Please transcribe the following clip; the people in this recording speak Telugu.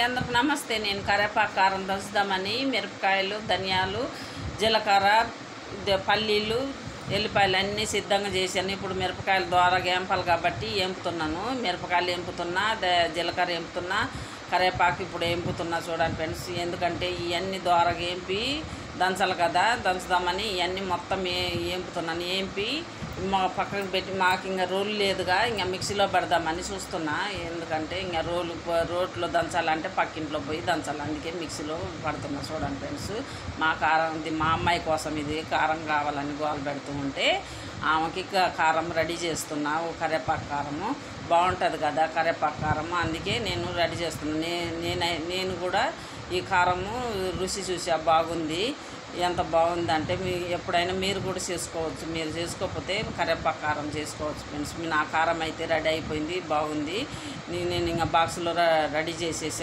అందరికి నమస్తే. నేను కరివేపాకు కారం దంచుదామని మిరపకాయలు, ధనియాలు, జీలకర్ర, పల్లీలు, ఎల్లిపాయలు అన్నీ సిద్ధంగా చేశాను. ఇప్పుడు మిరపకాయలు ద్వారా వేంపాలి కాబట్టి వేంపుతున్నాను. మిరపకాయలు వేంపుతున్నా, జీలకర్ర వేంపుతున్నా, కరివేపాకు ఇప్పుడు వేంపుతున్నా. చూడండి ఫ్రెండ్స్, ఎందుకంటే ఇవన్నీ ద్వారా వేంపి దంచాలి కదా, దంచుదామని ఇవన్నీ మొత్తం వేంపుతున్నాను. వేంపి మా పక్కన పెట్టి మాకు ఇంకా రోలు లేదుగా, ఇంకా మిక్సీలో పెడదామని చూస్తున్నా. ఎందుకంటే ఇంకా రోట్లో దంచాలంటే పక్కింట్లో పోయి దంచాలి, అందుకే మిక్సీలో పడుతున్నా. చూడండి ఫ్రెండ్స్, మా కారం మా అమ్మాయి కోసం ఇది కారం కావాలని గోలు పెడుతూ ఉంటే ఆమెకి కారం రెడీ చేస్తున్నా. కరివేపాకు కారము బాగుంటుంది కదా, కరివేపాకు కారము, అందుకే నేను రెడీ చేస్తున్నాను. నేను కూడా ఈ కారము రుచి చూసా, బాగుంది. ఎంత బాగుందంటే ఎప్పుడైనా మీరు కూడా చేసుకోవచ్చు. మీరు చేసుకోకపోతే కరివేపాకు కారం చేసుకోవచ్చు ఫ్రెండ్స్. నా కారం అయితే రెడీ అయిపోయింది, బాగుంది. నేను ఇంకా బాక్స్లో రెడీ చేసేసి